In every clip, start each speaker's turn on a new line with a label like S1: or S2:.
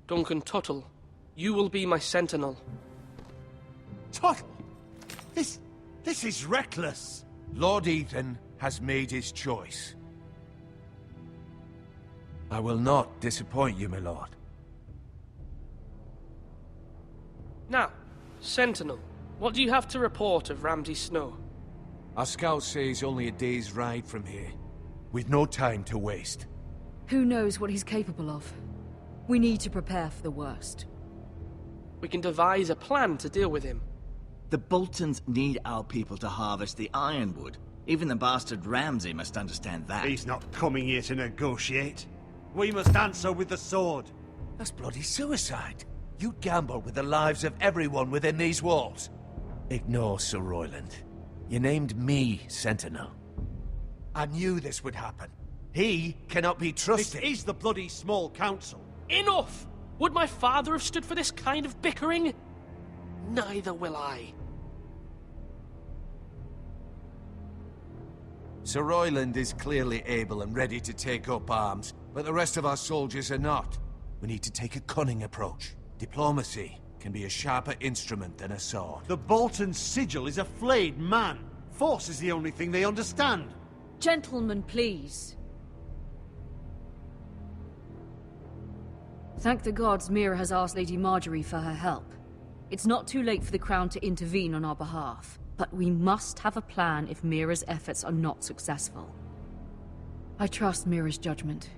S1: Duncan Tuttle, you will be my sentinel.
S2: Tuttle! This is reckless!
S3: Lord Ethan has made his choice. I will not disappoint you, my lord.
S1: Now, Sentinel, what do you have to report of Ramsay Snow?
S3: Our scouts say he's only a day's ride from here. We've no time to waste.
S4: Who knows what he's capable of? We need to prepare for the worst.
S1: We can devise a plan to deal with him.
S5: The Boltons need our people to harvest the ironwood. Even the bastard Ramsay must understand that.
S2: He's not coming here to negotiate. We must answer with the sword.
S3: That's bloody suicide. You gamble with the lives of everyone within these walls. Ignore Sir Royland. You named me Sentinel. I knew this would happen. He cannot be trusted.
S2: This is the bloody small council.
S1: Enough! Would my father have stood for this kind of bickering? Neither will I.
S3: Sir Royland is clearly able and ready to take up arms, but the rest of our soldiers are not. We need to take a cunning approach. Diplomacy can be a sharper instrument than a sword.
S2: The Bolton sigil is a flayed man. Force is the only thing they understand.
S4: Gentlemen, please. Thank the gods Mira has asked Lady Marjorie for her help. It's not too late for the Crown to intervene on our behalf, but we must have a plan if Mira's efforts are not successful. I trust Mira's judgment.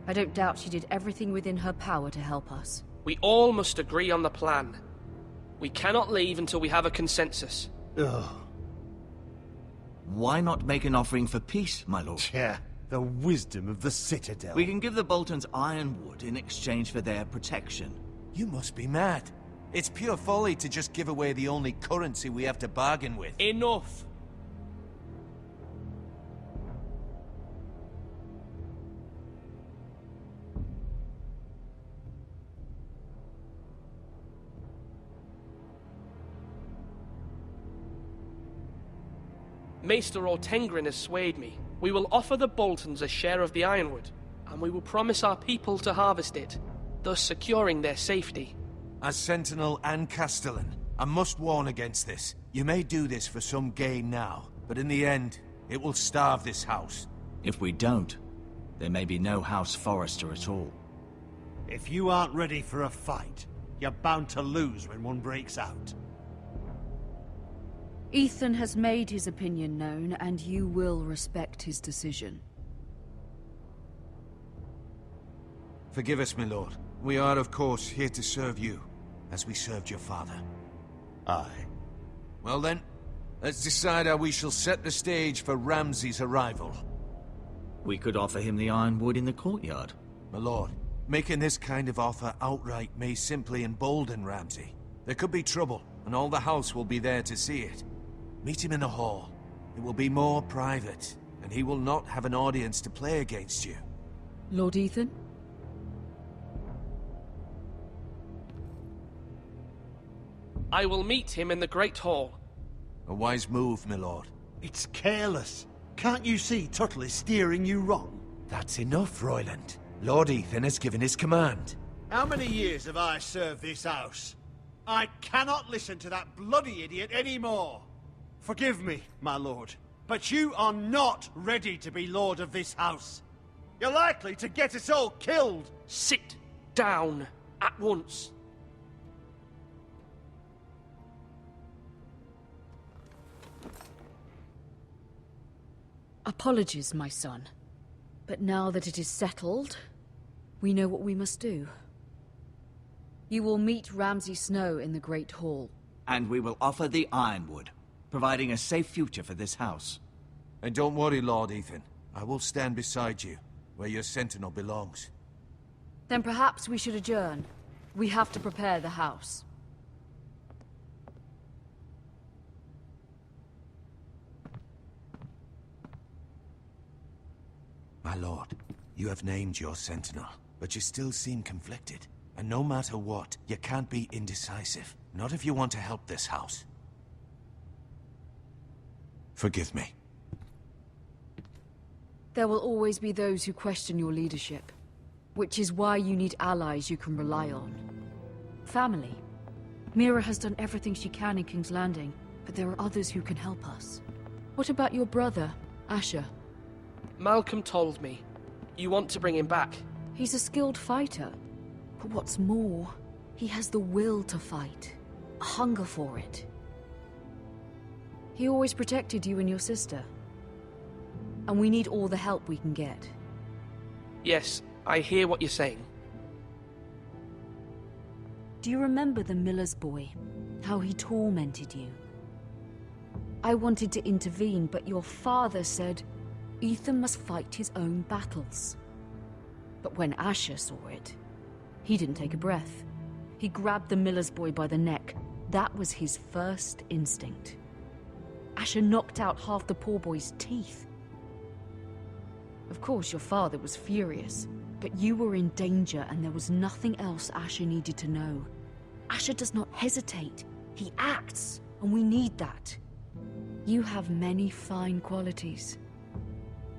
S4: I don't doubt she did everything within her power to help us.
S1: We all must agree on the plan. We cannot leave until we have a consensus.
S2: Ugh.
S5: Why not make an offering for peace, my lord?
S2: Yeah, the wisdom of the Citadel.
S5: We can give the Boltons ironwood in exchange for their protection.
S3: You must be mad. It's pure folly to just give away the only currency we have to bargain with.
S1: Enough! Maester Ortengrin has swayed me. We will offer the Boltons a share of the ironwood, and we will promise our people to harvest it, thus securing their safety.
S3: As Sentinel and Castellan, I must warn against this. You may do this for some gain now, but in the end, it will starve this house.
S5: If we don't, there may be no House Forrester at all.
S2: If you aren't ready for a fight, you're bound to lose when one breaks out.
S4: Ethan has made his opinion known, and you will respect his decision.
S3: Forgive us, my lord. We are, of course, here to serve you, as we served your father.
S2: Aye.
S3: Well then, let's decide how we shall set the stage for Ramsay's arrival.
S5: We could offer him the ironwood in the courtyard.
S3: My lord, making this kind of offer outright may simply embolden Ramsay. There could be trouble, and all the house will be there to see it. Meet him in the hall. It will be more private, and he will not have an audience to play against you.
S4: Lord Ethan?
S1: I will meet him in the Great Hall.
S3: A wise move, my lord.
S2: It's careless. Can't you see Tuttle is steering you wrong?
S3: That's enough, Royland. Lord Ethan has given his command.
S2: How many years have I served this house? I cannot listen to that bloody idiot anymore. Forgive me, my lord, but you are not ready to be lord of this house. You're likely to get us all killed.
S1: Sit down at once.
S4: Apologies, my son. But now that it is settled, we know what we must do. You will meet Ramsay Snow in the Great Hall.
S5: And we will offer the ironwood, providing a safe future for this house.
S3: And don't worry, Lord Ethan. I will stand beside you, where your sentinel belongs.
S4: Then perhaps we should adjourn. We have to prepare the house.
S3: My lord, you have named your sentinel, but you still seem conflicted. And no matter what, you can't be indecisive. Not if you want to help this house. Forgive me.
S4: There will always be those who question your leadership. Which is why you need allies you can rely on. Family. Mira has done everything she can in King's Landing, but there are others who can help us. What about your brother, Asher?
S1: Malcolm told me. You want to bring him back?
S4: He's a skilled fighter. But what's more, he has the will to fight. A hunger for it. He always protected you and your sister. And we need all the help we can get.
S1: Yes, I hear what you're saying.
S4: Do you remember the miller's boy? How he tormented you? I wanted to intervene, but your father said Ethan must fight his own battles. But when Asher saw it, he didn't take a breath. He grabbed the miller's boy by the neck. That was his first instinct. Asher knocked out half the poor boy's teeth. Of course, your father was furious, but you were in danger and there was nothing else Asher needed to know. Asher does not hesitate. He acts, and we need that. You have many fine qualities,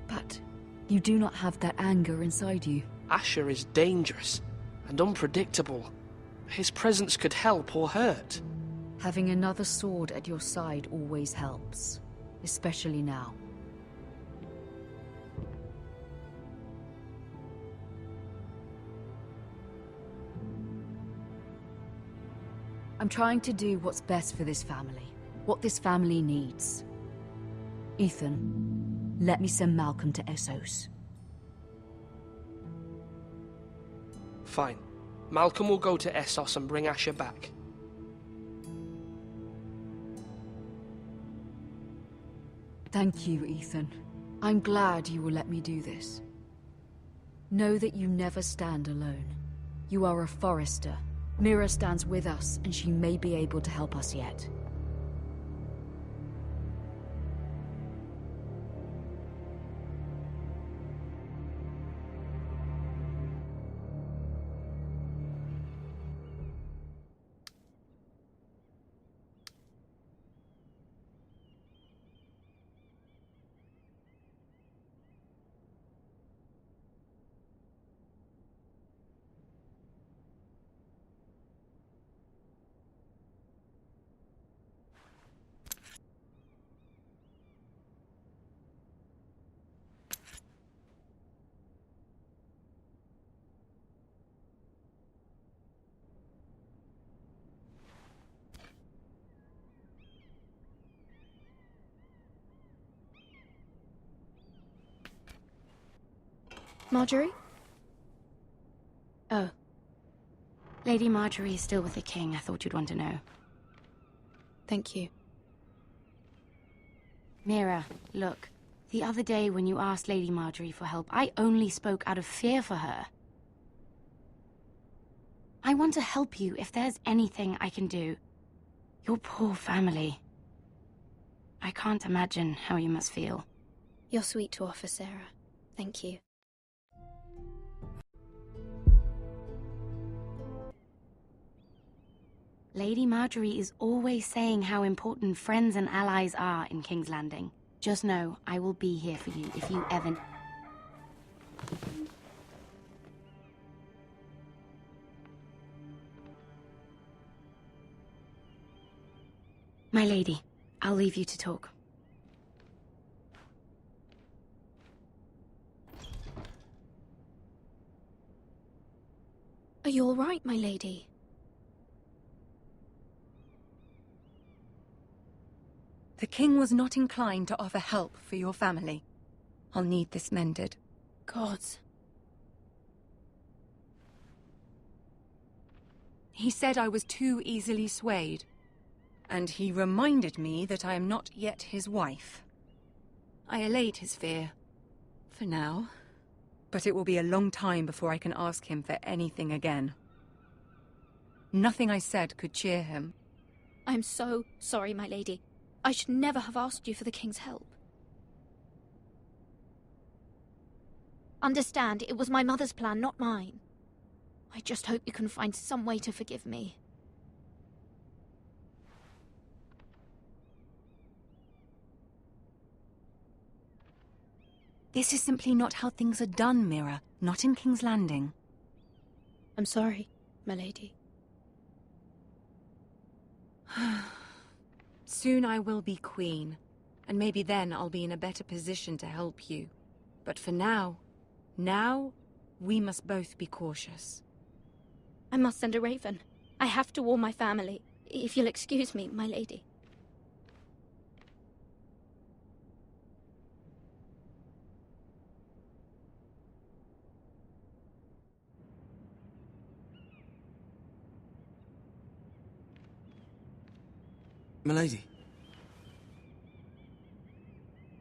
S4: but you do not have that anger inside you.
S1: Asher is dangerous and unpredictable. His presence could help or hurt.
S4: Having another sword at your side always helps, especially now. I'm trying to do what's best for this family, what this family needs. Ethan, let me send Malcolm to Essos.
S1: Fine. Malcolm will go to Essos and bring Asher back.
S4: Thank you, Ethan. I'm glad you will let me do this. Know that you never stand alone. You are a Forrester. Mira stands with us, and she may be able to help us yet.
S6: Marjorie? Oh. Lady Marjorie is still with the king. I thought you'd want to know.
S7: Thank you.
S6: Mira, look. The other day when you asked Lady Marjorie for help, I only spoke out of fear for her. I want to help you if there's anything I can do. Your poor family. I can't imagine how you must feel.
S7: You're sweet to offer, Sarah. Thank you.
S6: Lady Marjorie is always saying how important friends and allies are in King's Landing. Just know, I will be here for you if you ever... My lady, I'll leave you to talk.
S7: Are you all right, my lady?
S8: The king was not inclined to offer help for your family. I'll need this mended.
S7: Gods.
S8: He said I was too easily swayed. And he reminded me that I am not yet his wife. I allayed his fear. For now. But it will be a long time before I can ask him for anything again. Nothing I said could cheer him.
S7: I'm so sorry, my lady. I should never have asked you for the king's help. Understand, it was my mother's plan, not mine. I just hope you can find some way to forgive me.
S8: This is simply not how things are done, Mira. Not in King's Landing.
S7: I'm sorry, my lady.
S8: Soon I will be queen, and maybe then I'll be in a better position to help you. But for now, we must both be cautious.
S7: I must send a raven. I have to warn my family. If you'll excuse me, my lady.
S9: Milady.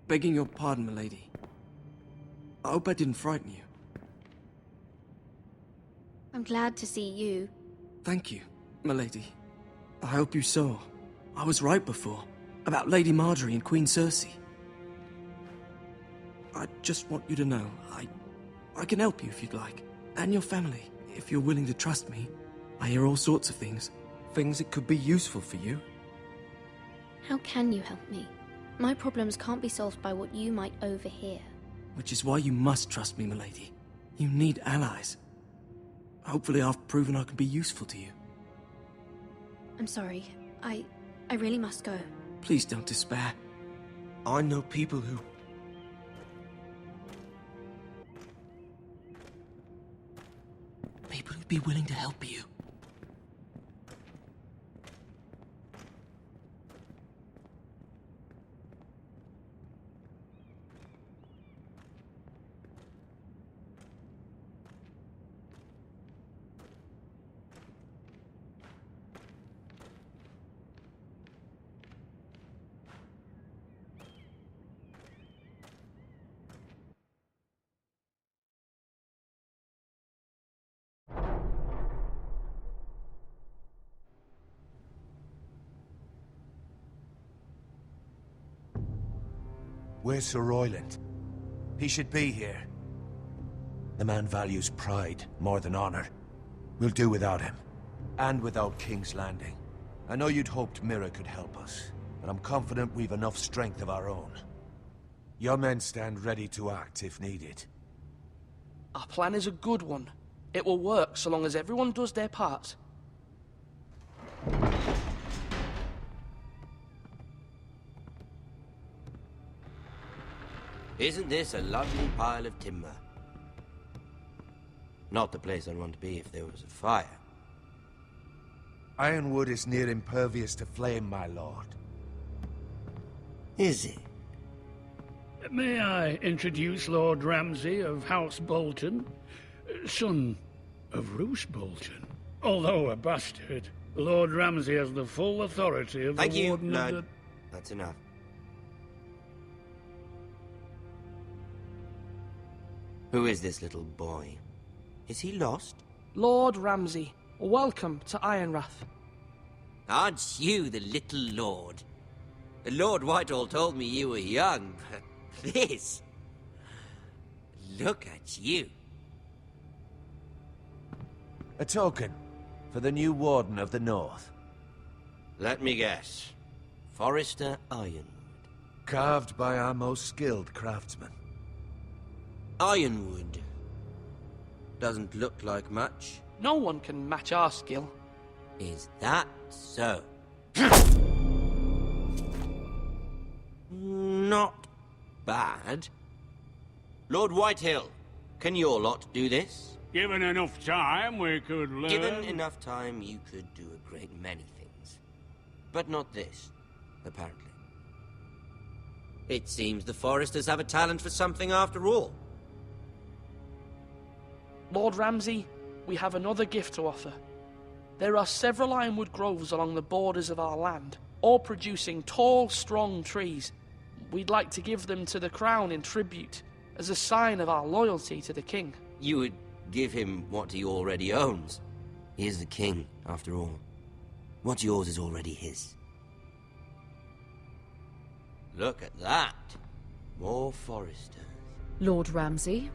S9: Begging your pardon, milady. I hope I didn't frighten you.
S7: I'm glad to see you.
S9: Thank you, milady. I hope you saw. I was right before. About Lady Marjorie and Queen Cersei. I just want you to know, I can help you if you'd like. And your family, if you're willing to trust me. I hear all sorts of things. Things that could be useful for you.
S7: How can you help me? My problems can't be solved by what you might overhear.
S9: Which is why you must trust me, milady. You need allies. Hopefully I've proven I can be useful to you.
S7: I'm sorry. I really must go.
S9: Please don't despair. I know people who... People who'd be willing to help you.
S3: Where's Sir Royland? He should be here. The man values pride more than honor. We'll do without him. And without King's Landing. I know you'd hoped Mira could help us, but I'm confident we've enough strength of our own. Your men stand ready to act if needed.
S1: Our plan is a good one. It will work so long as everyone does their part.
S10: Isn't this a lovely pile of timber? Not the place I'd want to be if there was a fire.
S3: Ironwood is near impervious to flame, my lord.
S10: Is it?
S11: May I introduce Lord Ramsay of House Bolton, son of Roose Bolton. Although a bastard, Lord Ramsay has the full authority of
S10: Thank
S11: the
S10: you,
S11: Warden
S10: Lord.
S11: of the...
S10: That's enough. Who is this little boy? Is he lost?
S1: Lord Ramsay, welcome to Ironrath.
S10: Aren't you the little lord? Lord Whitehall told me you were young, but this... Look at you.
S3: A token for the new Warden of the North.
S10: Let me guess. Forrester Ironwood.
S3: Carved by our most skilled craftsmen.
S10: Ironwood. Doesn't look like much.
S1: No one can match our skill.
S10: Is that so? Not bad. Lord Whitehill, can your lot do this?
S11: Given enough time, we could learn...
S10: Given enough time, you could do a great many things. But not this, apparently. It seems the Foresters have a talent for something after all.
S1: Lord Ramsay, we have another gift to offer. There are several ironwood groves along the borders of our land, all producing tall, strong trees. We'd like to give them to the Crown in tribute, as a sign of our loyalty to the King.
S10: You would give him what he already owns. He is the King, after all. What's yours is already his. Look at that. More Foresters.
S4: Lord Ramsay,